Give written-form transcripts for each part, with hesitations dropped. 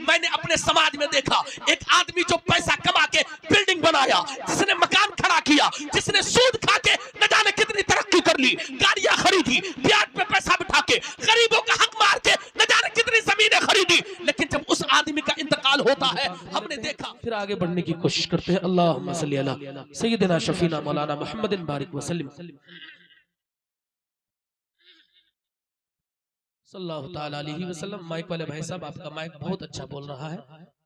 मैंने अपने समाज में देखा, एक आदमी जो पैसा कमा के बिल्डिंग बनाया, जिसने मकान खड़ा किया, जिसने सूद खा के न जाने कितनी तरक्की कर ली, गाड़ियां खरीदी, ब्याज पे पैसा बिठा के, गरीबों का हक मार के न जाने कितनी जमीनें खरीदी, लेकिन जब उस आदमी का इंतकाल होता है, हमने देखा। फिर आगे बढ़ने की कोशिश करते हैं। अल्लाहुम्मा सल्ली अला सय्यिदिना शफीना मौलाना मुहम्मदिन बारिक वसल्लम सल्लल्लाहु ताला अलैहि वसल्लम। माइक वाले भाई साहब, आपका माइक बहुत अच्छा बोल रहा है,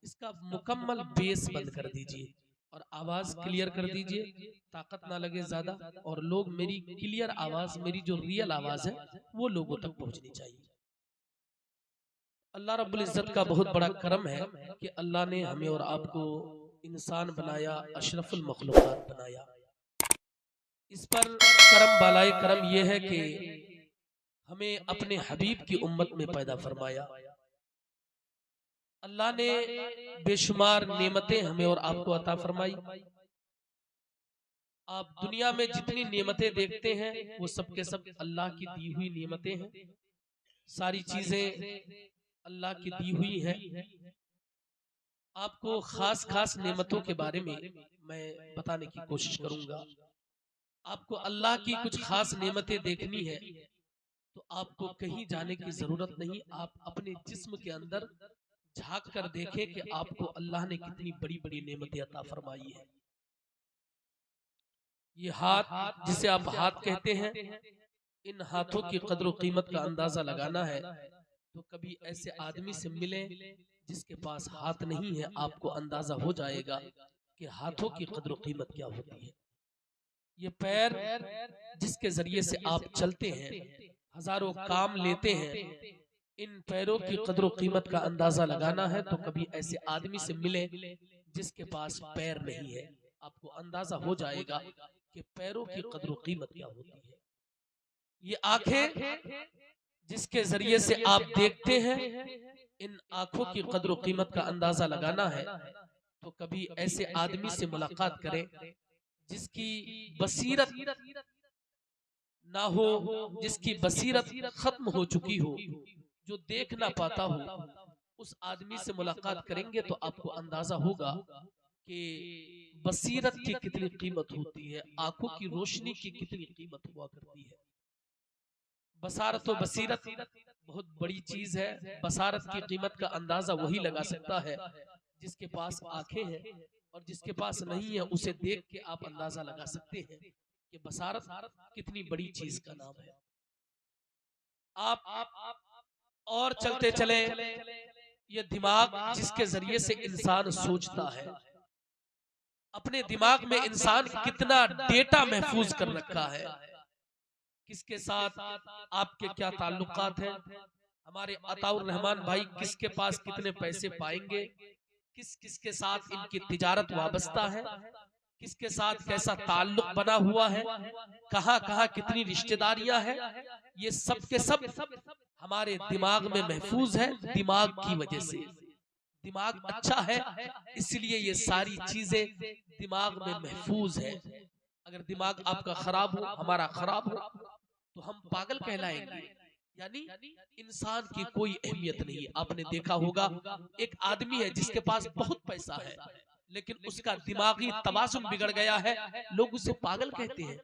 इसका मुकम्मल बेस बंद कर दीजिए और आवाज क्लियर कर दीजिए, ताकत ना लगे ज्यादा, और लोग मेरी क्लियर आवाज, मेरी जो रियल आवाज है वो लोगों तक पहुंचनी चाहिए। अल्लाह रब्बुल इज्जत का बहुत बड़ा करम है कि अल्लाह ने हमें और आपको इंसान बनाया, अशरफुल मखलूकात बनाया। इस पर करम बालाए करम यह है कि हमें अपने हबीब की उम्मत में पैदा फरमाया। अल्लाह ने बेशुमार नेमतें हमें और आपको अता फरमाई। आप दुनिया में जितनी नेमतें देखते हैं वो सब के सब अल्लाह की दी हुई नेमतें हैं। सारी चीजें अल्लाह की दी हुई हैं। आपको खास खास नेमतों के बारे में मैं बताने की कोशिश करूंगा। आपको अल्लाह की कुछ खास नेमतें देखनी है तो आपको कहीं जाने की जरूरत नहीं, आप अपने जिस्म के अंदर झांक कर देखें कि आपको अल्लाह ने कितनी बड़ी बड़ी नेमतें अता फरमाई है। ये हाथ जिसे आप हाथ कहते हैं, इन हाथों की कद्र कीमत का अंदाजा लगाना है तो कभी ऐसे आदमी से मिले जिसके पास हाथ नहीं है, आपको अंदाजा हो जाएगा कि हाथों की कद्र कीमत क्या होती है। ये पैर जिसके जरिए से आप चलते हैं, हजारों काम लेते हैं, इन पैरों की कद्र कीमत का अंदाजा लगाना है तो कभी ऐसे आदमी से मिले जिसके पास पैर नहीं है, आपको अंदाजा हो जाएगा कि पैरों की कद्र कीमत क्या होती है। ये आंखें जिसके जरिए से आप देखते हैं, इन आंखों की कद्र कीमत का अंदाजा लगाना है तो कभी ऐसे आदमी से मुलाकात करें जिसकी बसीरत ना हो, जिसकी बसीरत खत्म हो चुकी हो, जो देख ना पाता हो, उस आदमी से मुलाकात करेंगे तो आपको अंदाजा होगा कि बसीरत की कितनी कीमत होती है, आंखों की रोशनी की कितनी कीमत हुआ करती है। बसारत और बसीरत बहुत बड़ी चीज है। बसारत की कीमत का अंदाजा वही लगा सकता है जिसके पास आंखें हैं, और जिसके पास नहीं है उसे देख के आप अंदाजा लगा सकते हैं कि बसारत कितनी बड़ी चीज का नाम है। आप और चलते चले, ये दिमाग जिसके जरिए से इंसान सोचता है, अपने दिमाग में इंसान कितना डेटा महफूज कर रखा है, किसके साथ आपके क्या ताल्लुकात हैं, हमारे अताउर रहमान भाई किसके पास कितने पैसे पाएंगे, किस किसके साथ इनकी तिजारत वाबस्ता है, किसके साथ कैसा ताल्लुक बना हुआ है, कहाँ कहाँ कितनी रिश्तेदारियां हैं, ये सब के सब हमारे दिमाग में महफूज है। दिमाग की वजह से दिमाग अच्छा है इसलिए ये सारी चीजें दिमाग में महफूज है। अगर दिमाग आपका खराब हो, हमारा खराब हो, तो हम पागल कहलाएंगे, यानी इंसान की कोई अहमियत नहीं। आपने देखा होगा एक आदमी है जिसके पास बहुत पैसा है लेकिन उसका दिमागी तवाज़ुन बिगड़ गया है, लोग उसे पागल कहते हैं,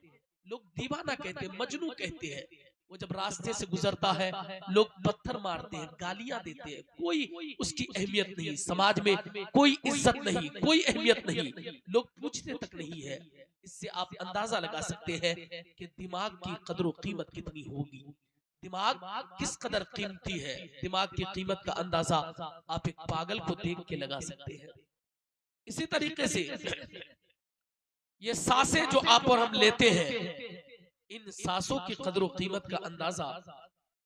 लोग दीवाना कहते हैं, मजनू कहते हैं। वो जब रास्ते से गुजरता है लोग पत्थर मारते हैं, गालियां देते हैं, कोई उसकी अहमियत नहीं, समाज में कोई इज्जत नहीं, कोई अहमियत नहीं, लोग पूछते तक नहीं है। इससे आप अंदाजा लगा सकते हैं कि दिमाग की कदर कीमत कितनी होगी, दिमाग किस कदर कीमती है। दिमाग की कीमत का अंदाजा आप एक पागल को देख के लगा सकते हैं। इसी तरीके से ये सांसें जो आप और हम लेते हैं, इन सांसों की कदर कीमत का अंदाजा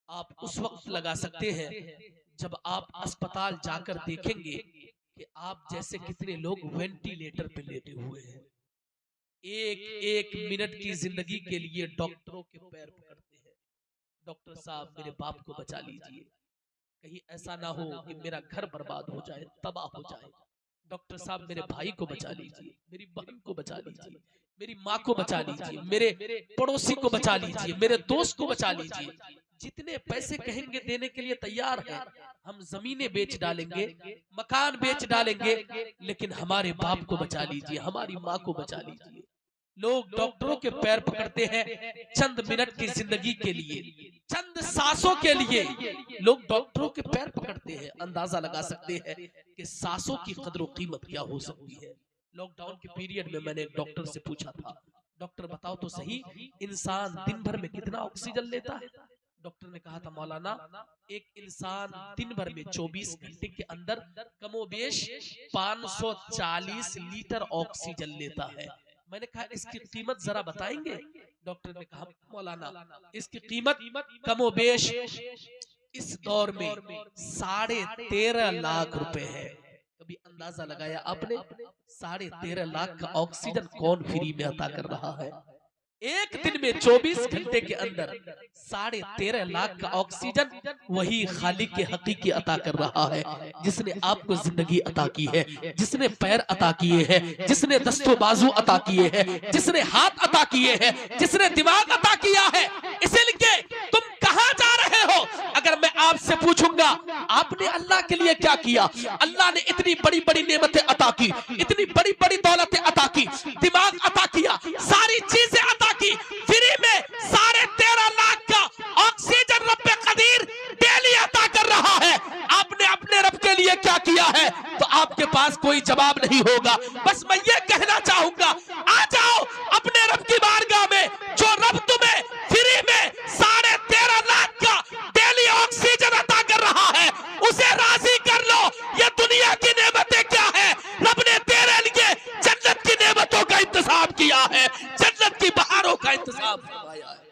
आप उस वक्त लगा सकते हैं जब आप अस्पताल जाकर देखेंगे कि आप जैसे कितने लोग वेंटिलेटर पे लेटे हुए हैं, एक एक मिनट की जिंदगी के लिए डॉक्टरों के पैर पकड़ते हैं, डॉक्टर साहब मेरे बाप को बचा लीजिए, कहीं ऐसा ना हो कि मेरा घर बर्बाद हो जाए, तबाह हो जाए, डॉक्टर साहब मेरे भाई को बचा लीजिए, मेरी बहन को बचा लीजिए, मेरी माँ को बचा लीजिए, मेरे पड़ोसी को बचा लीजिए, मेरे दोस्त को बचा लीजिए। जितने पैसे कहेंगे देने के लिए तैयार हैं। हम जमीनें बेच डालेंगे, मकान बेच डालेंगे, लेकिन हमारे बाप को बचा लीजिए, हमारी माँ को बचा लीजिए। लोग डॉक्टरों के पैर पकड़ते हैं चंद मिनट की जिंदगी के लिए, चंद सांसों के लिए लोग डॉक्टरों के पैर पकड़ते हैं। अंदाजा लगा सकते हैं कि सांसों की कदर कीमत क्या हो सकती है। लॉकडाउन के पीरियड में मैंने एक डॉक्टर से पूछा था, डॉक्टर बताओ तो सही, इंसान दिन भर में कितना ऑक्सीजन लेता है? डॉक्टर ने कहा था, मौलाना एक इंसान दिन भर में 24 घंटे के अंदर कमोबेश 540 लीटर ऑक्सीजन लेता है। मैंने कहा इसकी कीमत जरा बताएंगे? डॉक्टर ने कहा, मौलाना इसकी कीमत कमोबेश इस दौर में 13.5 लाख रुपए है। कभी अंदाजा लगाया आपने? 13.5 लाख का ऑक्सीजन कौन फ्री में अता कर रहा है? एक दिन में 24 घंटे के अंदर 13.5 लाख का ऑक्सीजन वही खालिक के हकीकी अता कर रहा है, जिसने आपको जिंदगी अता की है, जिसने पैर अता किए हैं, जिसने दस्तों बाजू अता किए हैं, जिसने हाथ अता किए हैं, जिसने दिमाग अता किया है। इसीलिए तुम कहां जा रहे हो? अगर मैं आपसे पूछूंगा आपने अल्लाह के लिए क्या किया? अल्लाह ने इतनी बड़ी बड़ी नेमतें अता की, इतनी बड़ी बड़ी दौलतें अता की, दिमाग अता किया, सारी चीजें अता की, फ्री में 13.5 लाख का ऑक्सीजन रब्बे कदीर डेली अता कर रहा है। आपने अपने रब के लिए क्या किया है? तो आपके पास कोई जवाब नहीं होगा। बस मैं ये कहना चाहूंगा, आ जाओ अपने रब की बारगाह में, जो रब तुम्हें फ्री में 13.5 लाख का डेली ऑक्सीजन अता कर रहा है, उसे राजी कर लो। ये दुनिया की नेमतें क्या है? रब ने तेरे लिए जन्नत की नेमतों का इंतजाम किया है, जन्नत की बहारों का इंतजाम करवाया है।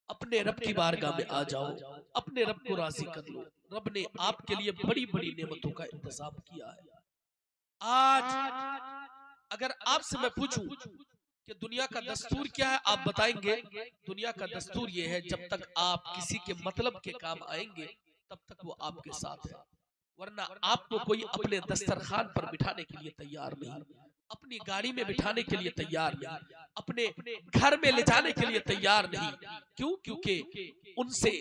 अपने रब की बारगाह में आ जाओ, अपने रब को राजी कर लो। रब ने आपके लिए बड़ी बड़ी नेमतों का इंतजाम किया है। आज अगर आपसे मैं पूछूं कि दुनिया का दस्तूर क्या है, आप बताएंगे दुनिया का दस्तूर ये है, जब तक आप किसी के मतलब के काम आएंगे तब तक वो आपके साथ है, वरना आपको कोई अपने दस्तरखान पर बिठाने के लिए तैयार नहीं, अपनी गाड़ी में बिठाने के लिए तैयार नहीं, अपने घर में ले जाने के लिए तैयार नहीं। क्यों? क्योंकि उनसे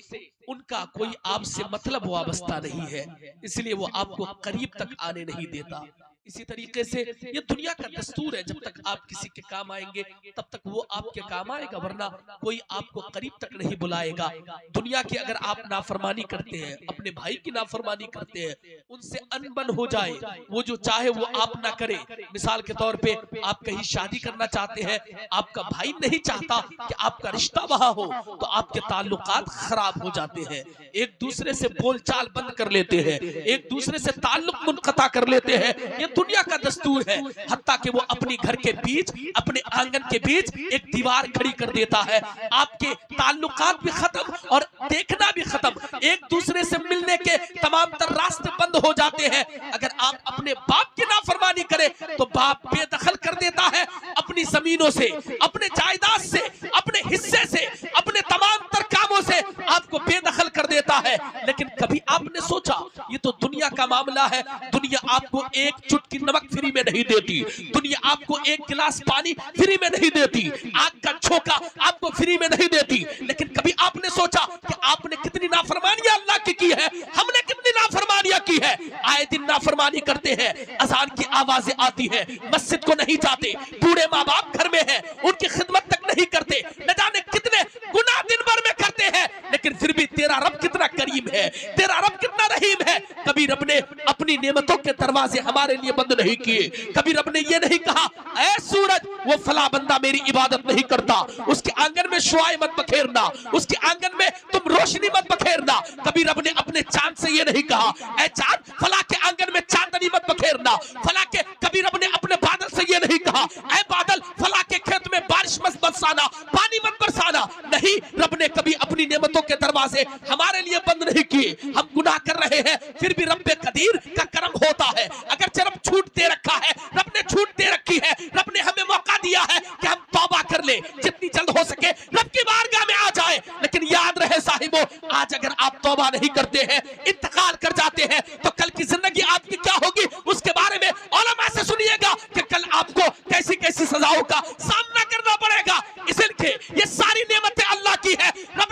उनका कोई आपसे मतलब वाबस्ता नहीं है, इसलिए वो आपको करीब तक आने नहीं देता। इसी तरीके से ये दुनिया का दस्तूर है, जब तक आप किसी के काम आएंगे तब तक वो आपके काम आएगा, वरना कोई आपको करीब तक नहीं बुलाएगा। दुनिया की अगर आप नाफरमानी करते हैं, अपने भाई की नाफरमानी करते हैं, उनसे अनबन हो जाए, वो जो चाहे वो आप ना करे। मिसाल के तौर पे आप कहीं शादी करना चाहते हैं, आपका भाई नहीं चाहता कि आपका रिश्ता वहां हो, तो आपके ताल्लुकात खराब हो जाते हैं, एक दूसरे से बोलचाल बंद कर लेते हैं, एक दूसरे से ताल्लुक मुनक़ता कर लेते हैं। ये दुनिया का दस्तूर है। हत्ता कि वो अपने घर के बीच, अपने आंगन के बीच एक दीवार खड़ी कर देता है, आपके ताल्लुकात भी खत्म और देखना भी खत्म, एक दूसरे से मिलने के तमाम तर रास्ते बंद हो जाते हैं। अगर आप अपने बाप की नाफरमानी करें तो बाप बेदखल कर देता है अपनी जमीनों से, अपने जायदाद से, अपने हिस्से से, अपने तमाम तर कामों से आपको बेदखल कर देता है। लेकिन कभी आपने सोचा ये तो दुनिया का मामला है, दुनिया आपको एक चुटकी नमक फ्री में नहीं देती, दुनिया आपको एक गिलास पानी फ्री में नहीं देती, आग का झोंका आपको फ्री में नहीं देती। लेकिन कभी आपने सोचा कि आपने कितनी नाफरमानियां अल्लाह की है, हमने कितनी नाफरमानियां की है? आए दिन नाफरमानी करते हैं, अजान की आवाजें आती है, मस्जिद को नहीं जाते, बूढ़े माँ बाप घर में हैं, उनकी खिदमत तक नहीं करते, न जाने कितने गुनाह दिन भर में करते हैं, लेकिन फिर भी तेरा रब कितना करीम है, तेरा रब कितना रहीम है। कभी रब ने अपनी नेमतों के दरवाजे हमारे लिए बंद नहीं किए, कभी रब ने ये नहीं कहा ऐ सूरज वो फला बंदा मेरी इबादत नहीं करता, उसके आंगन में शुआएं मत बखेरना, उसके आंगन में तुम रोशनी मत बखेरना। कभी रब ने अपने चांद से ये नहीं कहा ऐ चांद फला के आंगन में चांदनी मत बखेरना, फला के। कभी रब ने अपने बादल से ये नहीं कहा ऐ बादल फला के खेत में बारिश मत बरसाना, पानी मत बरसाना। नहीं, रब ने कभी अपनी नेमतों के दरवाजे हमारे लिए बंद नहीं किए। हम गुनाह कर रहे हैं फिर भी रब्बे कदीर का करम होता है। अगर रब छूट दे रखा है, रब ने छूट दे रखी है, रब ने हमें मौका दिया है कि हम तौबा कर ले, जितनी जल्द हो सके रब की बारगाह में आ जाए। लेकिन याद रहे साहिबो, आज अगर आप तौबा नहीं करते हैं, इंतकाल कर जाते हैं, तो कल की जिंदगी आपकी क्या होगी उसके बारे में उलमा से सुनिएगा कि कल आपको कैसी कैसी सजाओं का सामना करना पड़ेगा। इसलिए ये सारी नेमतें अल्लाह की है। रब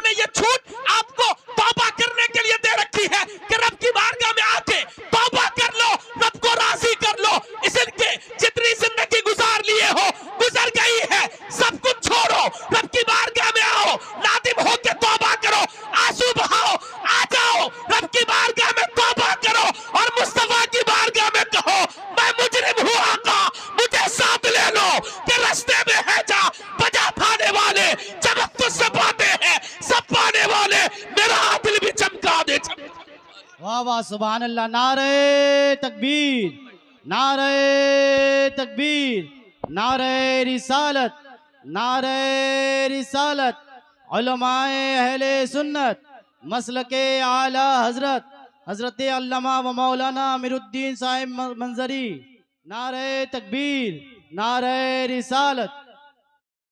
सुभान अल्लाह। नारे तकबीर, नारे तकबीर, नारे रिसालत, नारे रिसालत। उलमाए अहले सुन्नत मसलके आला हजरत हजरत अल्लामा व मौलाना अमीरुद्दीन साहिब मंजरी। नारे तकबीर, नारे रिसालत।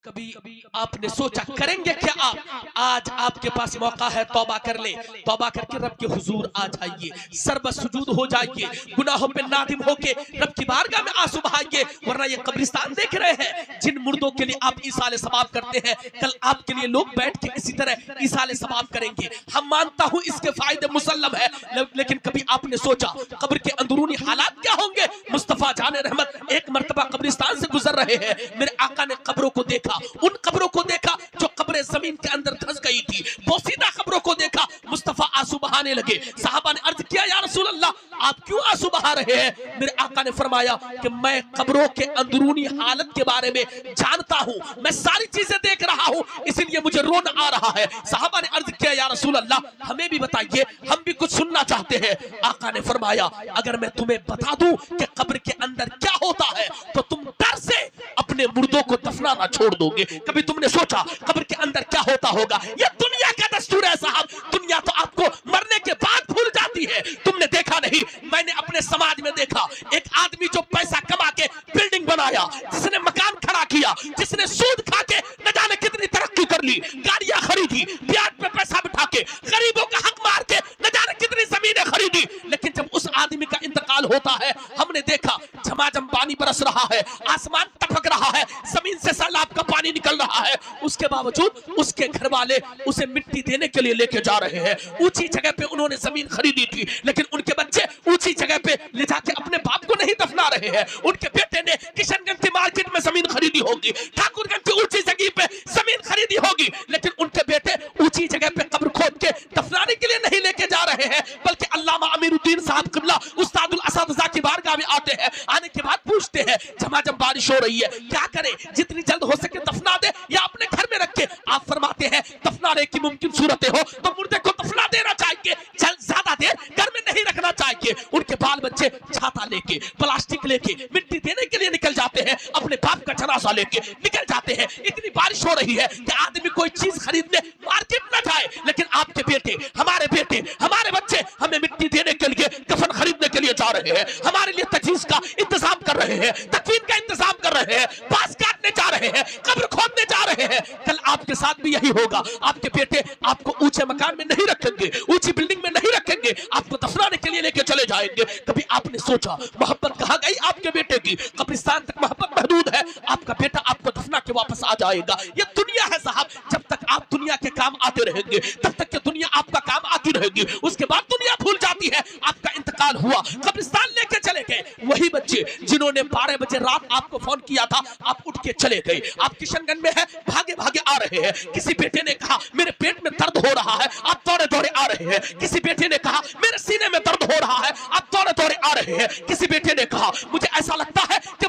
कभी आपने सोचा करेंगे क्या आप? आज आपके पास मौका है, तौबा कर ले, तौबा करके रब के हुजूर आ जाइए, सर्ब सुजूद हो जाइए, गुनाहों पे नादिम होके रब की बारगाह में आंसू बहाइए। वरना ये कब्रिस्तान देख रहे हैं जिन मुर्दों के लिए आप ईसाले सवाब करते हैं, कल आपके लिए लोग बैठ के इसी तरह ईसाले सवाब करेंगे। हम मानता हूं इसके फायदे मुसल्लम है, लेकिन कभी आपने सोचा कब्र के अंदरूनी हालात क्या होंगे? मुस्तफा जाने रहमत एक मर्तबा कब्रिस्तान से गुजर रहे हैं, मेरे आका ने कब्रों को देखा, उन कब्रों को देखा जो कब्रें जमीन के अंदर धंस गई थी, बोसीदा कब्रों को देखा। मुस्तफा आंसू बहाने लगे। साहबा ने अर्ज किया, या रसूल अल्लाह आप क्यों आंसू बहा रहे हैं? मेरे आका ने फरमाया कि मैं कब्रों के अंदरूनी हालत के बारे में जानता हूं, मैं सारी चीजें देख रहा हूं, इसलिए मुझे रोना आ रहा है। साहबा ने अर्ज किया, या रसूल अल्लाह हमें भी बताइए, हम भी कुछ सुनना चाहते हैं। आका ने फरमाया, अगर मैं तुम्हें बता दूं कि कब्र के अंदर क्या होता है तो तुम डर से अपने मुर्दों को दफनाना छोड़ दोगे। कभी तुमने सोचा कब्र के अंदर क्या होता होगा? यह दुनिया का दस्तूर है साहब। दुनिया तो आपको मरने के बाद भूल जाती है। तुमने देखा नहीं, मैंने अपने समाज में देखा एक आदमी जो पैसा कमा के बिल्डिंग बनाया, जिसने मकान खड़ा किया, जिसने सूद खा के न जाने कितनी तरक्की कर ली, गाड़ियां खरीदी, ब्याज पे पैसा बिठा के, गरीबों का हक मार के न जाने कितनी जमीनें खरीदी। लेकिन जब उस आदमी का इंतकाल होता है, हमने देखा झमाझम पानी बरस रहा है, आसमान टपक रहा है, जमीन से सैलाब का पानी निकल रहा है, उसके बावजूद उसके घर वाले उसे मिट्टी देने के लिए लेके जा रहे हैं। ऊंची जगह पे उन्होंने जमीन खरीदी थी, लेकिन उनके बच्चे ऊंची जगह पे ले जाके अपने बाप को नहीं दफना रहे हैं। उनके बेटे ने किशनगंज की मार्केट में जमीन खरीदी होगी, ठाकुरगंज की ऊंची जगह पे जमीन खरीदी होगी, लेकिन उनके बेटे ऊंची जगह पे कब्र खोद के दफनाने के लिए नहीं लेके जा रहे हैं, बल्कि अल्लामा अमीरुद्दीन साहब किबला उस्तादुल असातिज़ा की बारगाह में आते हैं। आने के बाद पूछते हैं, झमाझम बारिश हो रही है, क्या करें? जितनी जल्द हो सके दफना दे या अपने घर में रखे? आप फरमाते हैं, दफनाने की मुमकिन सूरतें हो तो मुर्दे को दफना देना चाहिए, ज्यादा देर घर में नहीं रखना चाहिए। उनके बाल बच्चे छाता लेके, प्लास्टिक लेके मिट्टी देने के लिए निकल जाते हैं, अपने बाप का जनाजा लेके निकल जाते हैं। इतनी बारिश हो रही है कि आदमी कोई चीज खरीदने मार्केट न जाए, लेकिन आपके बेटे, हमारे बच्चे हमें मिट्टी देने के लिए, कफन खरीदने के लिए जा रहे हैं, हमारे लिए तजहीज का इंतजाम कर रहे हैं, तकफीन का इंतजाम कर रहे हैं, बांस काटने जा रहे हैं, कब्र खोदने जा रहे हैं। कल आपके साथ भी यही होगा। आपके बेटे आपको ऊंचे मकान में नहीं रखेंगे, ऊंची बिल्डिंग में नहीं रखेंगे, आपको दफनाने के लिए लेके चले जाएंगे। कभी आपने सोचा मोहब्बत कहाँ गई आपके बेटे की? कब्रिस्तान तक मोहब्बत महदूद है, आपका बेटा आपको दफना के वापस आ जाएगा। ये दुनिया है साहब। जब तक आप दुनिया के काम आते रहेंगे, तब तक के दुनिया आपका काम आती रहेगी। उसके बाद दुनिया भूल जाती है। आपका इंतकाल हुआ, कब्रिस्तान लेके चले गए वही बच्चे जिन्होंने 12 बजे रात आपको फोन किया था, आप उठ के चले गए। आप किशनगंज में है, भागे भागे आ रहे हैं। किसी बेटे ने कहा मेरे पेट में दर्द हो रहा है, आप दौड़े दौड़े आ रहे हैं। किसी बेटे ने कहा मेरे सीने में दर्द हो रहा है, आप दौड़े दौड़े आ रहे हैं। किसी बेटे ने कहा मुझे ऐसा लगता है कि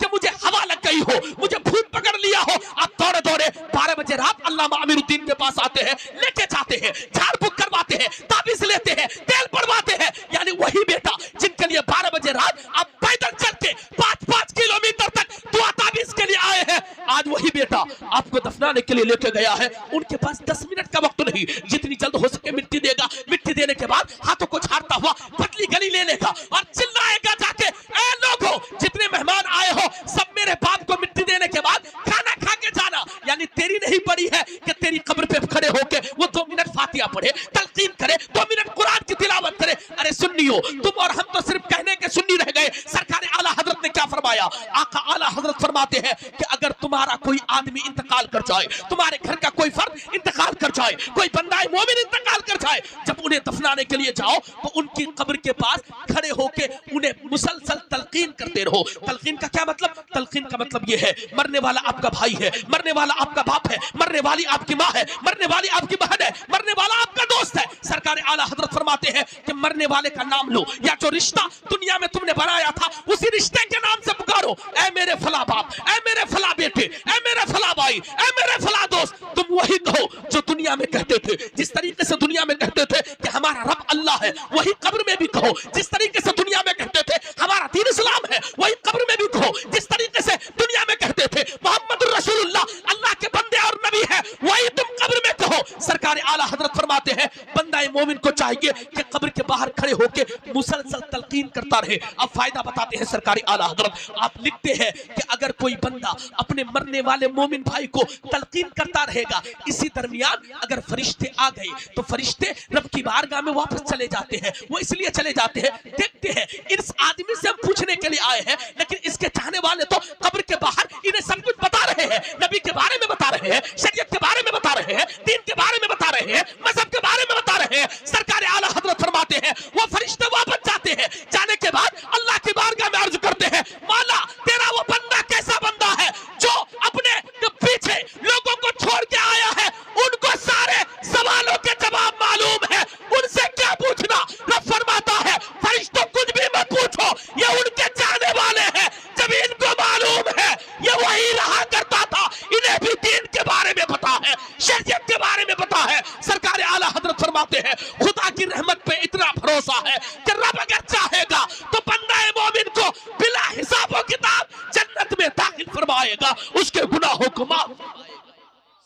मुझे हवा लग गई हो, मुझे भूत पकड़ लिया हो। आप दौड़े दौड़े 12 बजे रात अल्लामा अमीरुद्दीन के पास आते हैं, लेके जाते हैं, झाड़ फूक करवाते हैं, ताबीज लेते हैं, तेल पड़वाते हैं। यानी वही बेटा जिनके लिए 12 बजे रात आप पैदल चल के 5-5 किलोमीटर तक दुआ ताबीज के लिए आए हैं, आज वही बेटा आपको दफनाने के लिए लेके गया है। उनके पास 10 मिनट का वक्त नहीं, जितनी जल्द हो सके मिट्टी देगा। मिट्टी देने के बाद हाथों को झाड़ता हुआ पतली गली ले लेगा और चिल्लाएगा जाके, ए लोगों, जितने मेहमान आए हो सब मेरे बाप को मिट्टी देने के बाद खाना खा के जाना। यानी तेरी नहीं पड़ी है कि तेरी कब्र पे खड़े होके वो 2 मिनट फातिहा पढ़े, तलकीन करे, 2 मिनट कुरान की तिलावत करे। अरे सुन्नियों, तुम और हम तो सिर्फ कहने के सुन्नी रह गए। सरकार आला हजरत ने क्या फरमाया? आका आला हजरत फरमाते हैं कि अगर तुम्हारा कोई आदमी इंतकाल कर जाए, तुम्हारे घर का कोई फर्द इंतकाल कर जाए, कोई बंदा मोमिन इंतकाल कर जाए, जब उन्हें दफनाने के लिए जाओ तो उनकी कब्र के पास खड़े होके उन्हें मुसलसल तलकीन करते रहो। तलकीन का क्या मतलब? तलकीन का मतलब यह है, मरने वाला आपका भाई है, मरने वाला आपका बाप है, मरने वाली आपकी माँ है, मरने वाली आपकी बहन है, मरने वाला आपका दोस्त है। सरकार आला हजरत फरमाते हैं कि मरने वाले का नाम लो, या जो रिश्ता दुनिया में तुमने बनाया था उसी रिश्ते के नाम से पुकारो। मारो, ऐ मेरे फला बाप, ऐ मेरे फला बेटे, ऐ मेरे फला भाई, ऐ मेरे फला दोस्त, तुम वही कहो जो दुनिया में कहते थे। जिस तरीके से दुनिया में कहते थे कि हमारा रब अल्लाह है, वही कब्र में भी कहो। जिस तरीके से दुनिया में कहते थे हमारा दीन इस्लाम है, वही कब्र में भी कहो। जिस तरीके से दुनिया में कहते थे मोहम्मद रसूलुल्लाह अल्लाह के बंदे और नबी है, वही तुम कब्र में कहो। सरकार आला हजरत फरमाते हैं बंदा मोमिन को चाहिए कि कब्र के बाहर खड़े होकर मुसलसल तलकीन करता रहे। अब फायदा बताते हैं सरकारी आला हजरत, आप लिखते हैं कि अगर कोई बंदा अपने मरने वाले मोमिन भाई को तलकीन करता रहेगा, इसी दरमियान अगर फरिश्ते आ गए तो फरिश्ते रब की बारगाह में वापस चले जाते हैं। वो इसलिए चले जाते हैं, देखते हैं इस आदमी से हम पूछने के लिए आए हैं, लेकिन इसके चाहने वाले तो कब्र के बाहर इन्हें सब कुछ बता रहे हैं, नबी के बारे में बता रहे हैं, शरीयत के बारे में बता रहे हैं, दीन के बारे में बता रहे हैं, मजहब के बारे में बता रहे हैं। सरकार आला हजरत फरमाते हैं वो फरिश्ते वापस जाते हैं, जाने के बाद अल्लाह की बारगाह में अर्ज करते हैं मौला तेरा वो बंदा कैसा बंदा है जो अपने पीछे लोगों को छोड़ के आया है, उनको सारे सवालों के जवाब मालूम है, उनसे क्या पूछना। रब फरमाता है फरिश्तों कुछ भी मत पूछो, ये उनके चाहने वाले हैं। जब इनको मालूम है ये वही रहा करता था, इन्हें भी दीन के बारे में पता है, शरीयत के बारे में पता है। सरकार आला हजरत फरमाते हैं खुदा की रहमत पे इतना भरोसा है कि रब अगर चाहेगा तो बंदा मोमिन को बिला हिसाबो किताब जन्नत में दाखिल फरमाएगा, उसके गुनाहों को माफ।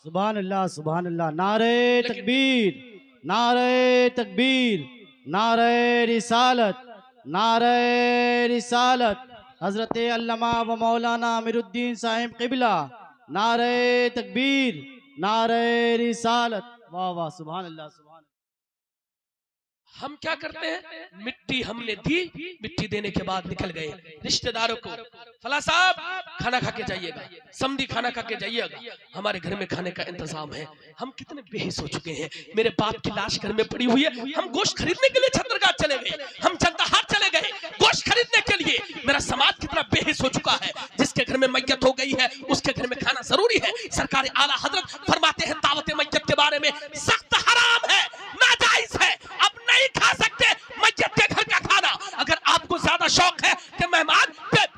सुभान अल्लाह, सुभान अल्लाह। नारे तकबीर, नारे तकबीर, नारे रिसालत, नारे रिसालत। हजरत अल्लामा व मौलाना अमीरुद्दीन साहिब क़िबला, नारे तकबीर, नारे रिसालत। वाह वाह, सुभान अल्लाह, सुभान। हम क्या करते हैं, मिट्टी हमने दी, मिट्टी देने के बाद निकल गए रिश्तेदारों को, फला साहब खाना खा के जाइएगा, समधी खाना खा के जाइएगा, हमारे घर में खाने का इंतजाम है। हम कितने बेहिस हो चुके हैं। मेरे बाप की लाश घर में पड़ी हुई है, हम गोश्त खरीदने के लिए छतरगाह चले गए, हम चंदाहार चले गए गोश्त खरीदने के लिए। मेरा समाज कितना बेहिस हो चुका है। जिसके घर में मैयत हो गई है उसके घर में खाना जरूरी है। सरकार आला हजरत फरमाते हैं दावत मैयत के बारे में सख्त हराम है, नाजायज है, अब नहीं खा सकते मैयत के घर का खाना। अगर आपको ज्यादा शौक है कि मेहमान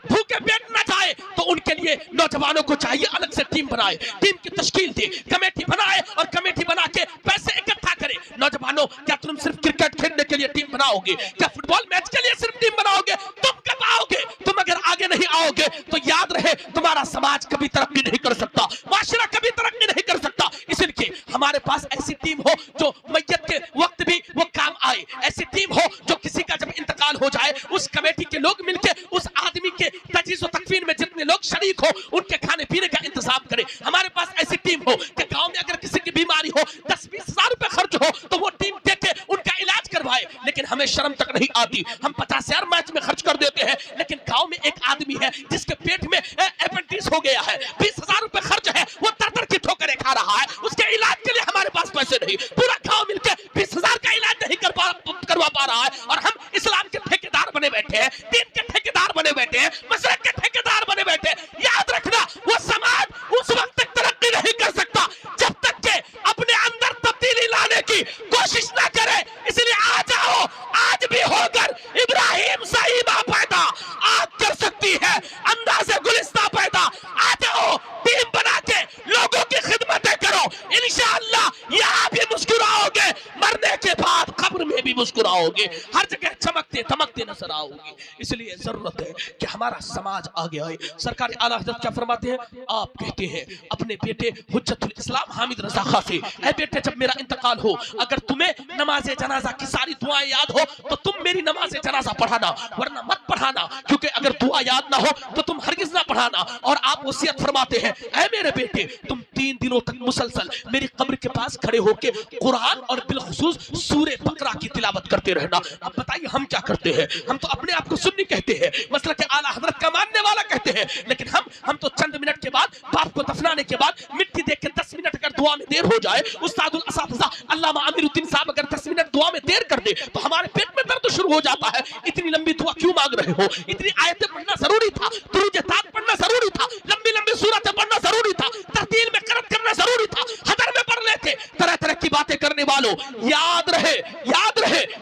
भूखे पेट न जाए तो उनके लिए नौजवानों को चाहिए अलग से टीम बनाए, टीम की तश्कील दे, कमेटी बनाए और कमेटी बना के पैसे इकट्ठा करे। नौजवानों क्या तुम सिर्फ क्रिकेट खेलने के लिए टीम बनाओगे, क्या फुटबॉल मैच के लिए सिर्फ टीम बनाओगे? तुम कब आओगे? तुम अगर आगे नहीं आओगे तो याद रहे तुम्हारा समाज कभी तरक्की नहीं कर सकता, माशरा कभी तरक्की नहीं कर सकता। इसलिए हमारे पास ऐसी टीम हो जो मैयत के वक्त भी वो काम आए, ऐसी टीम हो जो किसी का जब इंतकाल हो जाए उस कमेटी के लोग मिलकर उस आदमी के तजीज़ व तकफीन में जितने लोग शरीक हो उनके खाने पीने का इंतजाम करे। हमारे पास ऐसी टीम हो कि गांव में अगर किसी की बीमारी हो 10-20 हजार रुपए खर्च हो तो वो टीम देके उनका इलाज करवाए। लेकिन हमें शर्म तक नहीं आती, हम 50,000 मैच में खर्च कर देते हैं, लेकिन गांव में एक आदमी है जिसके पेट में एपेंडिक्स हो गया है, 20,000 रुपए खर्च है, वो तर की ठोकरें खा रहा है, उसके इलाज के लिए हमारे पास पैसे नहीं, पूरा गांव मिलकर 20,000 का इलाज नहीं करवा पा रहा है। और हम इस्लाम के ठेकेदार बने बैठे हैं, दीन के ठेकेदार बने बैठे हैं, मसलक के ठेकेदार बने बैठे हैं। याद रखना वो समाज उस वक्त तक तरक्की नहीं कर सकता जब तक के अपने अंदर तब्दीली लाने की कोशिश ना करे। इसलिए आ जाओ, आज भी होकर इब्राहिम सईबा पैदा आग कर सकती है, अंदाज़े गुलिस्ता पैदा। आ जाओ, टीम बना के लोगों की खिदमतें करो, इंशाअल्लाह यहाँ भी मुस्कुराओगे, मरने के बाद कब्र में भी मुस्कुराओगे, हर जगह चमकते धमकते नजर आओगे। इसलिए जरूरत है कि हमारा समाज आगे आए। सरकार आला हज़रत क्या फरमाते हैं, आप कहते हैं अपने बेटे हुज्जतुल इस्लाम हामिद रजा खां से, ऐ बेटे जब मेरा इंतकाल हो अगर तुम्हें नमाज जनाजा की सारी दुआएं याद हो तो तुम मेरी नमाज जनाजा पढ़ाना, वरना मत पढ़ाना, क्योंकि अगर दुआ याद ना हो तो तुम हरगिज ना पढ़ाना। और आप वसीयत फरमाते हैं ऐ मेरे बेटे तुम 3 दिनों तक मुसलसल मेरी कब्र के पास खड़े होकर कुरान और बिलखुसूस सूरे बकरा की तिलावत करते रहना। अब बताइए हम क्या करते हैं? हम तो अपने आप को सुन्नी कहते हैं, मसलक आला हजरत का मानने वाला कहते हैं, लेकिन हम तो चंद मिनट के बाद बाप को दफनाने के बाद मिट्टी देख के 10 मिनट अगर दुआ में देर हो जाए, उस्तादुल असातिज़ा अल्लामा अमीरुद्दीन साहब अगर 10 मिनट दुआ में देर कर दे तो हमारे पेट में दर्द शुरू हो जाता है। इतनी लंबी दुआ क्यों मांग रहे हो? इतनी आयतें पढ़ना जरूरी था, दुरूद ताक पढ़ना जरूरी था, लंबी लंबी सूरतें पढ़ना जरूरी था, तरतील में करत करना जरूरी था, हदर में पढ़ लेते। तरह तरह की बातें करने वालों, याद रहे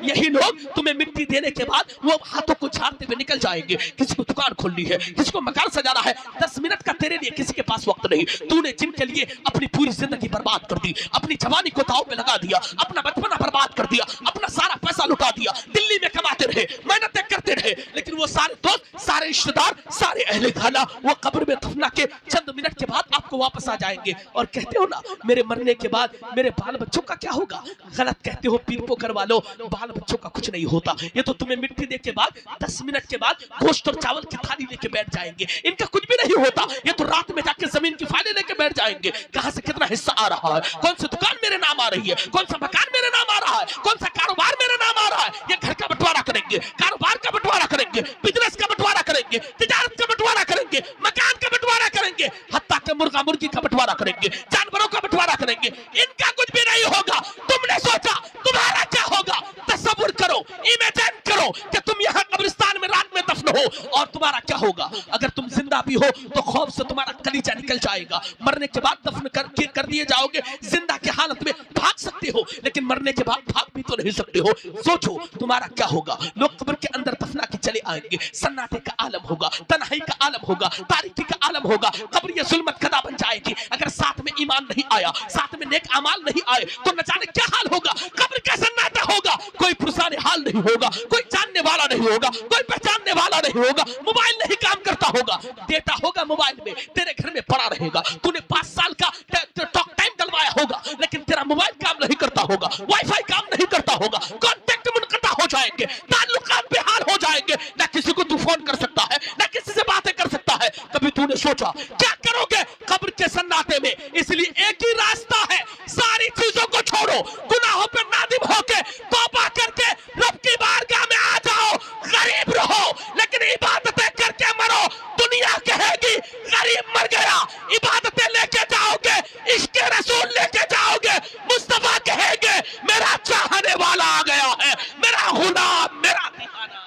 यही लोग तुम्हें मिट्टी देने के बाद वो हाथों को झाड़ते पे निकल जाएंगे। किसी को दुकान खोलनी है, किसी को मकान सजाना है, 10 मिनट का तेरे लिए किसी के पास वक्त नहीं। तूने जिनके लिए अपनी पूरी जिंदगी बर्बाद कर दी, अपनी जवानी को दांव पे लगा दिया, अपना बचपना बर्बाद कर दिया, अपना सारा पैसा लुटा दिया, दिल्ली में कमाते रहे, मेहनतें करते रहे, लेकिन वो सारे दोस्त, सारे रिश्तेदार, सारे अहले खाना वो कब्र में दफना के चंद मिनट के बाद आपको वापस आ जाएंगे और कहते हो ना मेरे मरने के बाद मेरे बाल बच्चों का क्या होगा। गलत कहते हो पीर पोखर वालों, बाल बच्चों का कुछ नहीं होता। ये तो तुम्हें मिट्टी दे के बाद 10 मिनट के बाद गोश्त और चावल की थाली लेके बैठ जाएंगे। इनका कुछ भी नहीं होता। ये तो रात में जाके जमीन की फाइलें लेके बैठ जाएंगे। कहां से कितना हिस्सा आ रहा है, कौन सी दुकान मेरे नाम आ रही है, कौन सा मकान मेरे नाम आ रहा है, कौन सा कारोबार मेरे नाम आ रहा है। ये घर का बंटवारा करेंगे, कारोबार का बंटवारा करेंगे, बिजनेस का बंटवारा करेंगे, तिजारत का बंटवारा करेंगे, मकान का बंटवारा करेंगे, हत्ता के मुर्गा मुर्गी का बंटवारा करेंगे, जानवरों का बंटवारा करेंगे। इनका कुछ भी नहीं होगा। तुमने सोचा तुम्हारा क्या होगा? तसव्वुर करो, इमेजिन करो कि तुम यहाँ कब्रिस्तान में रात में दफन हो और तुम्हारा क्या होगा। अगर तुम जिंदा भी हो तो खौफ से तुम्हारा कलीजा निकल जाएगा। मरने के बाद दफन कर दिए जाओगे। जिंदा की हालत में भाग सकते हो, लेकिन मरने के बाद भाग भी तो नहीं सकते हो। सोचो तुम्हारा क्या होगा। लोग कब्र के अंदर दफना के चले आएंगे, सन्नाटे का आलम होगा, तन्हाई का आलम होगा, तारीकी का आलम होगा। कब्र ये जुल्मत कदा बन जाएगी। अगर साथ में ईमान नहीं आया, साथ में नेक अमाल नहीं आए तो न जाने क्या हाल होगा। कब्र का सन्नाटा होगा, कोई पुरसाने हाल नहीं होगा, कोई जानने वाला नहीं होगा, कोई पहचानने वाला नहीं होगा, मोबाइल नहीं काम करता होगा। डेटा होगा मोबाइल में, तेरे घर में पड़ा रहेगा। तूने 5 साल का टॉक टाइम डलवाया होगा, लेकिन तेरा मोबाइल काम नहीं करता होगा, वाईफाई काम नहीं करता होगा, कांटेक्ट मुनक़ता हो जाएंगे, ताल्लुकात बेहाल हो जाएंगे। ना किसी को तू फोन कर सकता है, ना किसी से बातें कर सकता है। कभी तूने सोचा क्या करोगे कब्र के सन्नाटे में? इसलिए एक ही रास्ता है, सारी चीजों को छोड़ो, गुनाहों पर नादिम होके तौबा करके रब की बारगाह में आ जाओ। गरीब रहो लेकिन इबादतें करके मरो। दुनिया कहेगी गरीब मर गया, इबादतें लेके जाओगे, इश्क रसूल लेके जाओगे। मुस्तफा कहेंगे मेरा चाहने वाला आ गया है, मेरा गुलाम, मेरा दीवाना।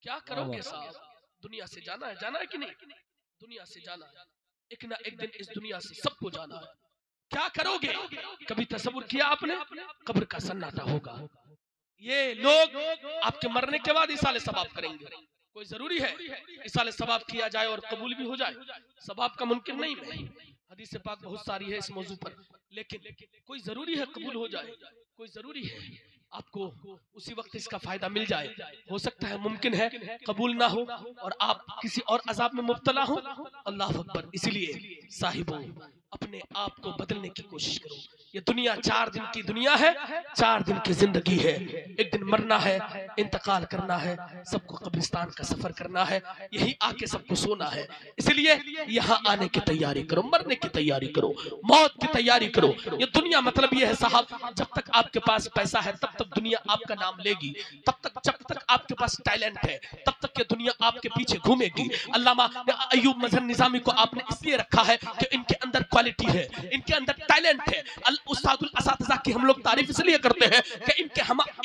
क्या करोगे साहब? दुनिया से जाना है कि नहीं? दुनिया से जाना है, एक ना एक दिन इस दुनिया से सबको जाना है। क्या करोगे? कभी तसव्वुर किया आपने? कब्र का सन्नाटा होगा। ये लोग आपके मरने के बाद इसाले सवाब करेंगे। कोई जरूरी है इसाले सवाब किया जाए और कबूल भी हो जाए? सवाब का मुमकिन नहीं है। हदीस पाक बहुत सारी है इस मौजू पर, लेकिन कोई जरूरी है कबूल हो जाए? कोई जरूरी है आपको उसी वक्त इसका फायदा मिल जाए? हो सकता है मुमकिन है कबूल ना हो और आप किसी और अजाब में मुब्तला हो। अल्लाह अकबर। इसलिए साहिबों अपने आप को बदलने की कोशिश करो। ये दुनिया 4 दिन की दुनिया है, 4 दिन की जिंदगी है। एक दिन मरना है, इंतकाल करना है, सबको कब्रिस्तान का सफर करना है, यही आके सबको सोना है। इसलिए यहाँ आने की तैयारी करो, मरने की तैयारी करो, मौत की तैयारी करो। ये दुनिया मतलब ये है साहब, जब तक आपके पास पैसा है तब तक दुनिया आपका नाम लेगी, जब तक आपके पास टैलेंट है तब तक ये दुनिया आपके पीछे घूमेगी। अल्लामा अय्यूब मजहर निजामी को आपने इसलिए रखा है कि इनके अंदर क्वालिटी है, इनके अंदर टैलेंट है। उस्तादुल असातिज़ा की हम लोग तारीफ इसलिए करते हैं कि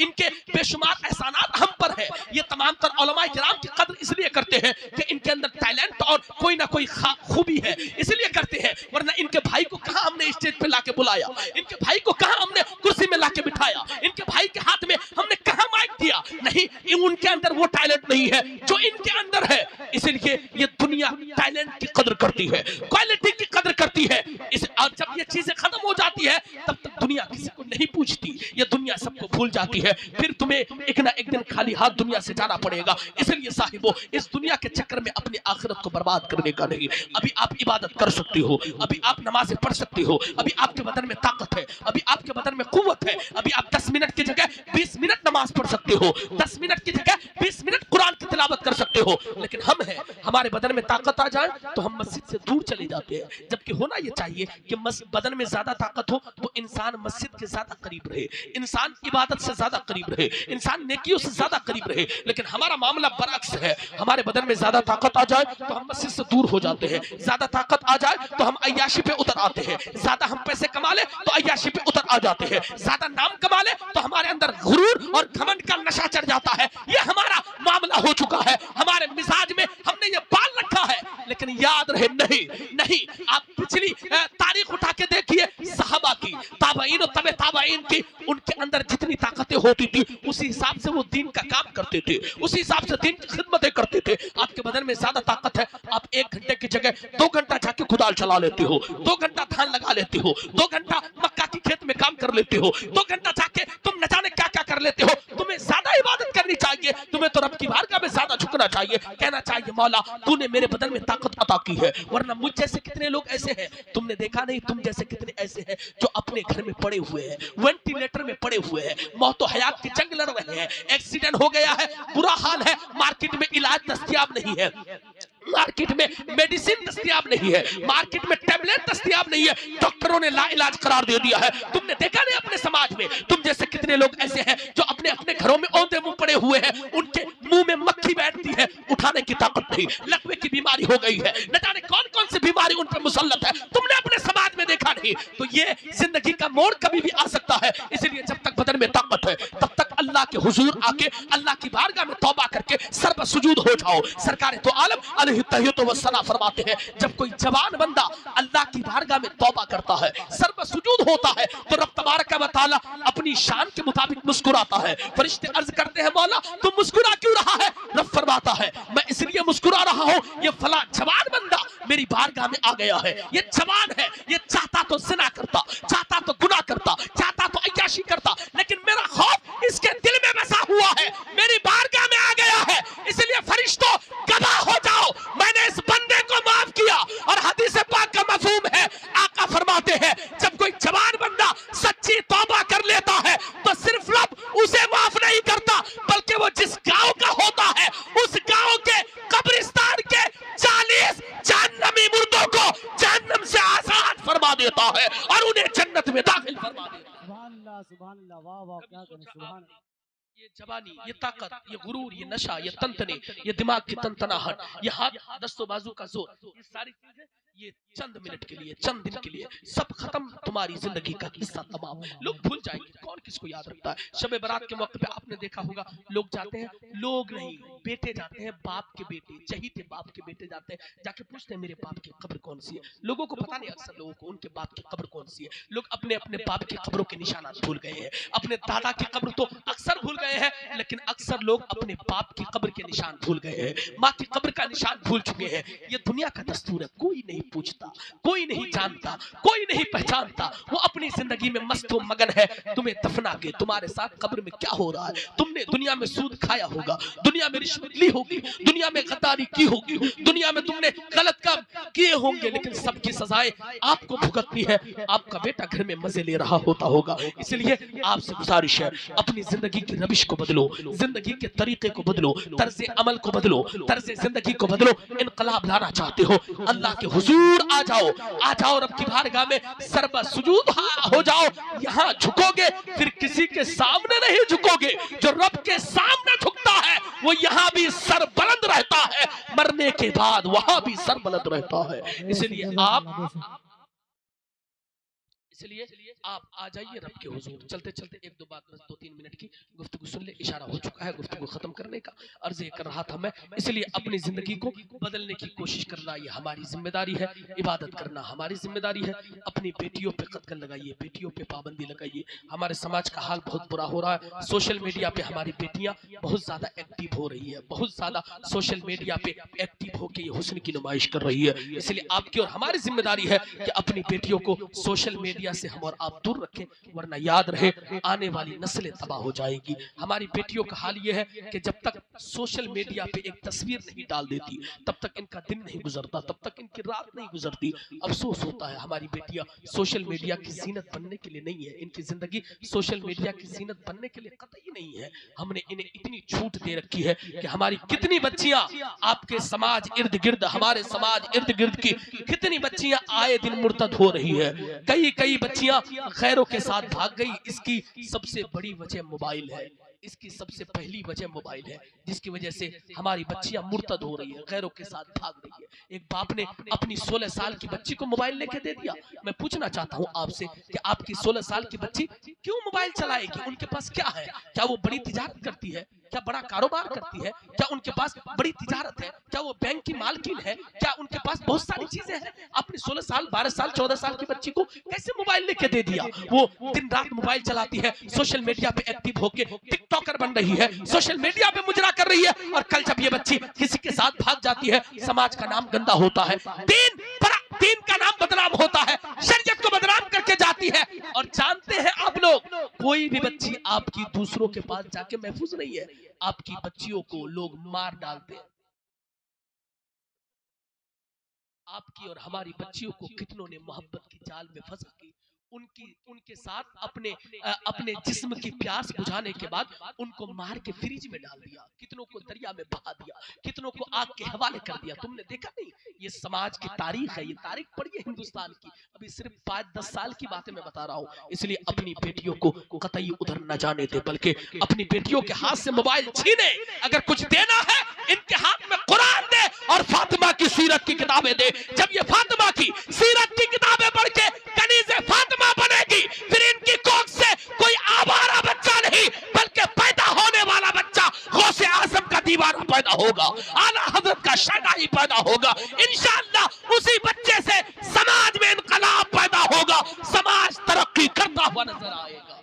इनके बेशुमार एहसानात हम पर है। ये तमाम तर उलमाए किराम की कदर इसलिए करते हैं कि इनके अंदर टैलेंट और कोई ना कोई खूबी है, इसलिए करते हैं। वरना इनके भाई को कहां हमने स्टेज पे लाके बुलाया, इनके भाई को कहां हमने कुर्सी में लाके बिठाया, इनके भाई के हाथ में हमने कहां माइक दिया? नहीं, उनके अंदर वो टैलेंट नहीं है जो इनके अंदर है। इसलिए ये दुनिया टैलेंट की कदर करती है, क्वालिटी की कदर करती है। और जब ये चीजें खत्म हो जाती है तब तक दुनिया किसी को नहीं पूछती, ये दुनिया सबको भूल जाती है। फिर तुम्हें एक ना एक दिन खाली हाथ दुनिया से जाना पड़ेगा। इसलिए साहिबो इस दुनिया के चक्कर में अपनी आखिरत को बर्बाद करने का नहीं। अभी आप इबादत कर सकते हो, अभी आप नमाजें पढ़ सकते हो, अभी आपके बदन में ताकत है, अभी आपके बदन में कुव्वत है। अभी आप 10 मिनट की जगह 20 मिनट नमाज पढ़ सकते हो, 10 मिनट की जगह 20 मिनट कुरान की तिलावत कर सकते हो। लेकिन हम हैं, हमारे बदन में ताकत आ जाए तो हम मस्जिद से दूर चले जाते हैं। जबकि होना यह चाहिए कि बदन में ज्यादा ताकत हो तो इंसान मस्जिद के ज्यादा करीब रहे, इंसान इबादत से ज्यादा करीब रहे, इंसान नेकियों से ज्यादा करीब रहे। लेकिन हमारा मामला बरअक्स है, हमारे बदन में ज्यादा ताकत आ जाए तो हम मस्जिद से दूर हो जाते हैं, ज्यादा ताकत आ जाए तो हम अय्याशी पे उतर आते हैं, ज्यादा हम पैसे कमा ले तो अय्याशी पे उतर आ जाते हैं, ज्यादा नाम कमा ले तो हमारे अंदर गुरूर और घमंड का नशा चढ़ जाता है। ये हमारा मामला हो चुका है, हमारे मिजाज में हमने ये पाल रखा है। लेकिन याद रहे, नहीं नहीं, आप पिछली तारीख उठा के देखिए, सहाबा की, ताबईन और तबे ताबईन की, उनके अंदर जितनी ताकतें होती थी उसी हिसाब से वो दीन का काम करते थे, उसी हिसाब से दीन की खिदमतें करते थे। आपके बदन में ज्यादा ताकत है, आप 1 घंटे की जगह 2 घंटा जाके कुदाल चला लेते हो, 2 घंटा धान लगा लेते हो, 2 घंटा मक्का की खेत में काम कर लेते हो, 2 घंटा जाके तुम न जाने क्या क्या कर लेते हो। तुम्हें ज्यादा इबादत करनी चाहिए, तुम्हें तो रब की बारगाह में ज्यादा झुकना चाहिए, कहना चाहिए मौला तूने मेरे बदन में ताकत अता की है। वरना मुझ जैसे कितने लोग ऐसे हैं, तुमने देखा नहीं, तुम जैसे कितने ऐसे हैं जो अपने घर में पड़े हुए हैं, वेंटिलेटर में पड़े हुए हैं, मौत और हयात की जंग लड़ रहे हैं, एक्सीडेंट हो गया है, बुरा हाल है, मार्केट में इलाज दस्तयाब नहीं है, मार्केट में मेडिसिन दस्तयाब नहीं है, मार्केट में टैबलेट दस्तयाब नहीं है, डॉक्टरों ने लाइलाज करार दे दिया है। तुमने देखा नहीं अपने समाज में, तुम जैसे कितने लोग ऐसे हैं जो अपने अपने घरों में औंधे मुंह पड़े हुए हैं, उनके मुंह में मक्खी बैठती है, उठाने की ताकत नहीं, लकवे की बीमारी हो गई है, न जाने कौन कौन सी बीमारी उन पर मुसल्लत है, तुमने अपने समाज में देखा नहीं। तो ये जिंदगी का मोड़ कभी भी आ सकता है, इसलिए जब तक बदन में ताकत है तब तक अल्लाह के हुजूर आके अल्लाह की बारगाह में तौबा करके सर्व सुजूद हो जाओ। सरकार तो आलम अलैहि तहियत व सना फरमाते हैं, जब कोई जवान बंदा अल्लाह की बारगाह में तौबा करता है, सर्व सुजूद होता है, तो रब तबारक व तआला अपनी शान के मुताबिक मुस्कुराता है। फरिश्ते अर्ज करते हैं मौला तुम मुस्कुरा क्यों रहा है? रब फरमाता है मैं इसलिए मुस्कुरा रहा हूं, ये फला जवान बंदा मेरी बारगाह में आ गया है, ये जवान है, ये चाहता तो ज़िना करता, चाहता तो गुनाह करता, चाहता तो अय्याशी करता, लेकिन मेरा खौफ इसके दिल में बसा हुआ है, मेरी बारगाह में आ गया है, इसलिए फरिश्तों गवाह हो जाओ मैंने इस बंदे को माफ किया। और हदीस पाक का मफहूम है, आका फरमाते हैं जब कोई जवान बंदा सच्ची तौबा कर लेता है तो सिर्फ रब उसे माफ नहीं करता, बल्कि वो जिस गांव का होता है उस गांव के कब्रिस्तान के 40 जहन्नमी मुर्दों को जहन्नम से आजाद फरमा देता है और उन्हें जन्नत में दाखिल फरमा देता है। सुभान अल्लाह, सुभान अल्लाह, वाह वाह, क्या करें, सुभान अल्लाह। ये जवानी, ये ताकत, ये गुरूर, ये नशा, ये तंतने, ये दिमाग की तनतनाहट, ये हाथ दस्तों बाजू का जोर, ये सारी चीजें ये चंद मिनट के लिए, चंद दिन के लिए सब खत्म, तुम्हारी जिंदगी का किस्सा तमाम, लोग भूल जाएंगे, कौन किसको याद रखता है। शब बारात के मौके पे आपने देखा होगा लोग जाते हैं, लोग नहीं बेटे जाते हैं, बाप के बेटे, चहीते बाप के बेटे जाते हैं, जाके पूछते हैं मेरे बाप की कब्र कौन सी है। लोगों को पता नहीं, अक्सर लोगों को उनके बाप की कब्र कौन सी है। लोग अपने अपने बाप की कब्रों के निशानात भूल गए हैं, अपने दादा की कब्र तो अक्सर भूल गए हैं, लेकिन अक्सर लोग अपने बाप की कब्र के निशान भूल गए हैं, माँ की कब्र का निशान भूल चुके हैं। ये दुनिया का दस्तूर है, कोई नहीं पूछता, कोई नहीं जानता, कोई नहीं पहचानता, वो अपनी जिंदगी में मस्त व मगन है। तुम्हें दफना के तुम्हारे साथ कब्र में क्या हो रहा है, तुमने दुनिया में सूद खाया होगा, दुनिया में रिश्वत ली होगी, दुनिया में गद्दारी की होगी, दुनिया में तुमने गलत काम किए होंगे, लेकिन सबकी सजाएं आपको भुगतनी है। आपका बेटा घर में मजे ले रहा होता होगा, इसलिए आपसे गुजारिश है अपनी जिंदगी की रविश को बदलो, जिंदगी के तरीके को बदलो, तर्ज अमल को बदलो, तर्ज जिंदगी को बदलो। इनकलाब लाना चाहते हो, अल्लाह के हुजूर आ जाओ, आ जाओ रब की बारगाह में सर्व सुजूद हो जाओ। यहाँ झुकोगे फिर किसी के सामने नहीं झुकोगे, जो रब के सामने झुकता है वो यहाँ भी सर बुलंद रहता है, मरने के बाद वहां भी सर बुलंद रहता है। इसलिए आप आ जाइए रब के हुजूर। चलते चलते एक दो बात, बस 2-3 मिनट की गुफ्तगू सुन ले, इशारा हो चुका है गुफ्तगू खत्म करने का। अर्ज ये कर रहा था मैं, इसलिए अपनी जिंदगी को बदलने की कोशिश करना ये हमारी जिम्मेदारी है, इबादत करना हमारी जिम्मेदारी है। अपनी बेटियों पे कत्ल लगाइए, बेटियों पे पाबंदी लगाइए। हमारे समाज का हाल बहुत बुरा हो रहा है, सोशल मीडिया पे हमारी बेटियां बहुत ज्यादा एक्टिव हो रही है, बहुत ज्यादा सोशल मीडिया पे एक्टिव होकर ये हुस्न की नुमाइश कर रही है। इसलिए आपकी और हमारी जिम्मेदारी है कि अपनी बेटियों को सोशल मीडिया से हम और आप दूर रखें, वरना याद रहे आने वाली नस्लें तबाह हो जाएगी। हमारी बेटियों का हाल यह है कि जब तक सोशल मीडिया पे एक तस्वीर नहीं डाल देती तब तक इनका दिन नहीं गुजरता, तब तक इनकी रात नहीं गुजरती। अफसोस होता है हमारी बेटियां सोशल मीडिया की जीनत बनने के लिए नहीं है, इनकी जिंदगी सोशल मीडिया की जीनत बनने के लिए कतई नहीं है। हमने इन्हें इतनी छूट दे रखी है कि हमारी कितनी बच्चियां आपके समाज इर्द गिर्द, हमारे समाज इर्द गिर्द की कितनी बच्चियां आए दिन मुर्तद हो रही है, कई बच्चियां खैरों के साथ भाग गई। इसकी सबसे बड़ी वजह मोबाइल है, इसकी सबसे पहली वजह मोबाइल है, जिसकी वजह से हमारी बच्चियां मुर्तद हो रही है, गैरों के साथ भाग रही है। एक बाप ने अपनी 16 साल की बच्ची को मोबाइल लेके दे दिया। मैं पूछना चाहता हूं आपसे कि आपकी 16 साल की बच्ची क्यों मोबाइल चलाएगी? उनके पास क्या है? क्या वो बड़ी तिजारत करती है? क्या बड़ा कारोबार करती है, क्या उनके पास बड़ी तिजारत है, क्या वो बैंक की मालकिन है, क्या उनके पास बहुत सारी चीजें हैं। अपनी 16 साल 12 साल 14 साल की बच्ची को कैसे मोबाइल लेके दे दिया। वो दिन रात मोबाइल चलाती है, सोशल मीडिया पे एक्टिव होके टिकटॉकर बन रही है, सोशल मीडिया पे मुजरा कर रही है, और कल जब ये बच्ची किसी के साथ भाग जाती है, समाज का नाम गंदा होता है, दीन का नाम बदनाम होता है, शरीयत को बदनाम करके जाती है। और जानते हैं आप लोग, कोई भी बच्ची आपकी दूसरों के पास जाके महफूज नहीं है। आपकी बच्चियों को लोग मार डालते हैं। आपकी और हमारी बच्चियों को कितनों ने मोहब्बत की जाल में फंसा के उनके साथ अपने जिस्म की प्यास बुझाने के बाद उनको मार के फ्रिज में डाल दिया, कितनों को दरिया में बहा दिया, कितनों को आग के हवाले कर दिया। तुमने देखा नहीं? ये समाज की तारीख है, ये तारीख पढ़िए हिंदुस्तान की। अभी सिर्फ 5-10 साल की बातें मैं बता रहा हूँ। इसलिए अपनी बेटियों को कतई उधर न जाने दे, बल्कि अपनी बेटियों के हाथ से मोबाइल छीने। अगर कुछ देना है, इनके हाथ में कुरान दे और फातिमा की सीरत की किताबें दे। जब ये फातिमा की सीरत की किताबें पढ़ के कनीज़े फातिमा बनेगी, फिर इनकी कोख से कोई आवारा बच्चा नहीं, बल्कि पैदा होने वाला बच्चा गौसे आज़म का दीवाना पैदा होगा, आला हज़रत का शहनाई पैदा होगा। इंशाअल्लाह उसी बच्चे से समाज में इनकलाब पैदा होगा, समाज तरक्की करता हुआ नजर आएगा।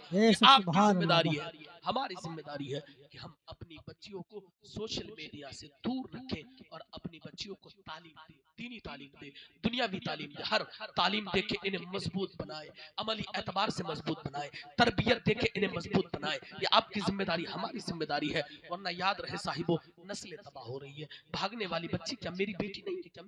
आपकी जिम्मेदारी है, हमारी जिम्मेदारी है कि हम अपनी बच्चियों को सोशल मीडिया से दूर रखें और अपनी बच्चियों को तालीम दें, दीनी तालीम दे, दुनियावी तालीम दे, हर तालीम दे के इन्हें मजबूत बनाए, अमली एतबार से मजबूत बनाए, तरबियत दे के इन्हें मजबूत बनाए। ये आपकी जिम्मेदारी, हमारी जिम्मेदारी है। वरना याद रहे साहिबो, नस्लें तबाह हो रही है। भागने वाली बच्ची क्या मेरी बेटी नहीं है? क्या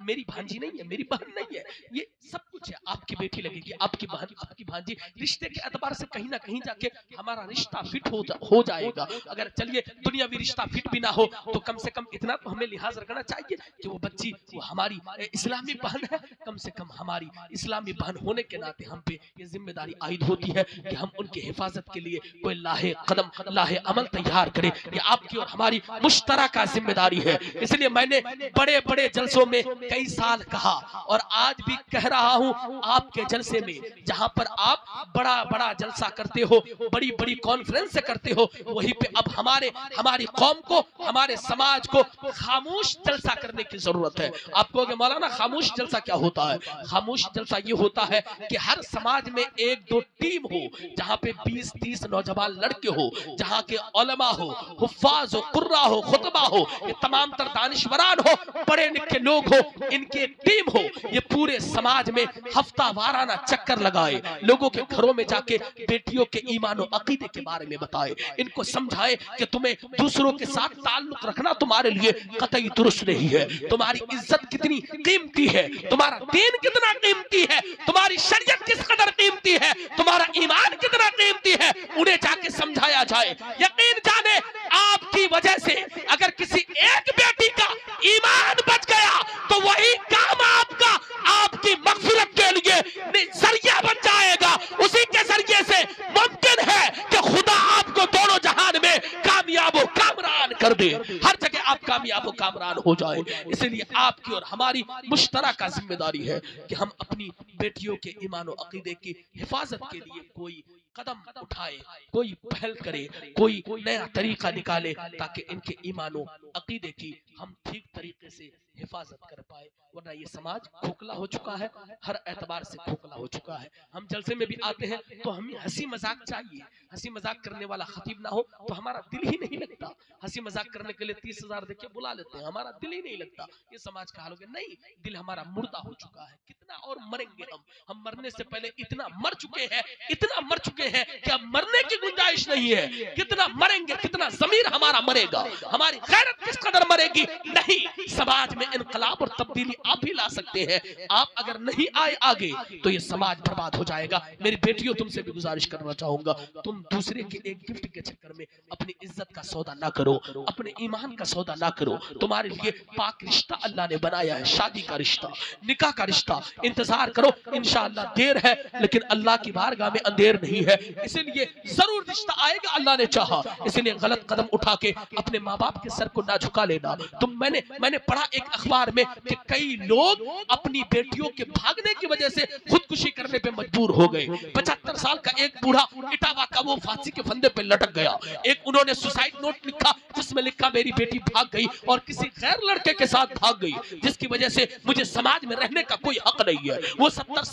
मेरी भांजी नहीं है? मेरी बहन नहीं है? ये सब कुछ है। आपकी बेटी लगेगी, आपकी बहन, आपकी भांजी, रिश्ते के एतबार से कहीं ना कहीं जाके हमारा रिश्ता फिट हो जाएगा। अगर चलिए दुनियावी रिश्ता फिट भी ना हो तो कम से कम इतना तो हमें लिहाज रखना चाहिए कि वो बच्ची वो हमारी इस्लामी बहन है। कम से कम हमारी इस्लामी बहन होने के नाते हम पे ये जिम्मेदारी आयद होती है कि हम उनकी हिफाजत के लिए कोई लाहे कदम, लाहे अमल तैयार करें। ये आपकी और हमारी मुश्तरका जिम्मेदारी है। इसलिए मैंने बड़े बड़े जलसों में कई साल कहा और आज भी कह रहा हूं, आपके जलसे में जहां पर आप बड़ा बड़ा जलसा करते हो, बड़ी बड़ी कॉन्फ्रेंस करते हो, वहीं पे अब हमारी कौम को, हमारे समाज को खामोश जलसा करने की जरूरत है। आप कहोगे मौलाना खामोश जलसा क्या होता है? खामोश जलसा ये होता है कि हर समाज में 1-2 टीम हो, जहां पे 20-30 नौजवान लड़के हो, जहां के उलमा हो, हुफ्फाज हो, कुर्रा हो, खुतबा हो, ये तमाम तर दानिशवरान हो, पढ़े लिखे लोग हो, इनकी एक टीम हो। ये पूरे समाज में हफ्ता वाराना चक्कर लगाए, लोगों के घरों में जाके बेटियों के ईमान और अकीदे के बारे में बताए, इनको समझाए कि तुम्हें दूसरों के साथ ताल्लुक रखना तुम्हारे लिए कतई दुरुस्त नहीं है। तुम्हारी इज्जत कितनी कीमती है, तुम्हारा दीन कितना कीमती है, तुम्हारी शरीयत किस कदर कीमती है, तुम्हारा ईमान कितना कीमती है, उन्हें जाके समझाया जाए। यकीन जाने आपकी वजह से अगर किसी एक बेटी का ईमान बच गया तो वही काम आपकी मग़फ़िरत के लिए जरिया बन जाएगा। उसी के जरिए से मुमकिन है कि खुदा आपको दोनों जहान में कामयाब कामरान कर दे, हर जगह आप कामयाब कामरान हो जाए। इसलिए आपकी और हमारी मुश्तरका जिम्मेदारी है कि हम अपनी बेटियों के ईमान और अकीदे की हिफाजत के लिए कोई कदम उठाए, कोई पहल करे, कोई नया तरीका निकाले ताकि इनके ईमान और अकीदे की हम ठीक तरीके से हिफाजत कर पाए। वरना ये समाज खोखला हो चुका है, हर एतबार से खोखला हो चुका है। हम जलसे में भी आते हैं तो हमें हंसी मजाक चाहिए, हंसी मजाक करने वाला खतीब ना हो तो हमारा दिल ही नहीं लगता। हंसी मजाक करने के लिए 30,000 देके बुला लेते हैं, हमारा दिल ही नहीं लगता। ये समाज का हाल हो गया। नहीं, दिल हमारा मुर्दा हो चुका है। कितना और मरेंगे हम मरने से पहले इतना मर चुके हैं, इतना मर चुके हैं कि अब मरने की गुंजाइश नहीं है। कितना मरेंगे, कितना ज़मीर हमारा मरेगा, हमारी गैरत किस कदर मरेगी। नहीं, समाज में इनकलाब और तब्दीली आप ही ला सकते हैं। आप अगर नहीं आए आगे तो ये समाज बर्बाद हो जाएगा। मेरी बेटियों, तुमसे भी गुजारिश करना चाहूंगा, तुम दूसरे के एक गिफ्ट के चक्कर में अपनी इज्जत का सौदा ना करो, अपने ईमान का सौदा ना करो। तुम्हारे लिए पाक रिश्ता अल्लाह ने बनाया है, शादी का रिश्ता, निकाह का रिश्ता। इंतजार करो, इंशाअल्लाह देर है लेकिन अल्लाह की बारगाह में अंधेर नहीं है। इसीलिए जरूर रिश्ता आएगा, अल्लाह ने चाहा। इसलिए गलत कदम उठा के अपने माँ बाप के सर को ना झुका लेना। मैंने मैंने पढ़ा एक अखबार में कि कई लोग अपनी बेटियों के भागने की वजह से खुदकुशी करने पे मजबूर हो गए। 75 साल का एक बूढ़ा इटावा का वो फांसी के फंदे पे लटक गया। एक उन्होंने सुसाइड नोट लिखा जिसमें लिखा मेरी बेटी भाग गई और किसी गैर लड़के के साथ भाग गई, जिसकी वजह से मुझे समाज में रहने का कोई हक नहीं है। वो 70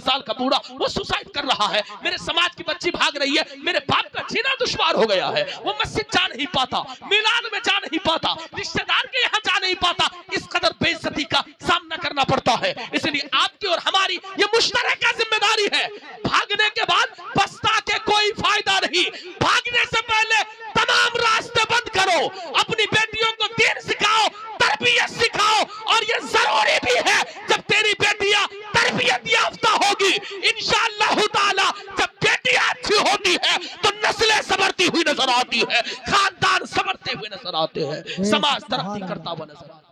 साल का बूढ़ा वो सुसाइड कर रहा है, मेरे समाज की बच्ची भाग रही है, मेरे बाप का जीना दुश्वार हो गया है। वो मस्जिद जा नहीं पाता, मिलाद में जा नहीं पाता, रिश्तेदार के यहाँ जा नहीं पाता, इस कदर बेइज्जती का सामना करना पड़ता है। इसलिए आपकी और हमारी ये मुश्तरका जिम्मेदारी है। भागने के बाद पछता के कोई फायदा नहीं, भागने से पहले तमाम रास्ते बंद करो, अपनी बेटियों को दीन सिखाओ, तरबियत सिखाओ। और ये जरूरी भी है, जब तेरी बेटियां तरबियत याफ्ता होगी इंशाअल्लाह ताला, जब बेटियां अच्छी होती है तो नस्लें संवरती हुई नजर आती है, खानदान संवरते हुए नजर आते हैं, समाज तरक्की करता हुआ नजर आता है।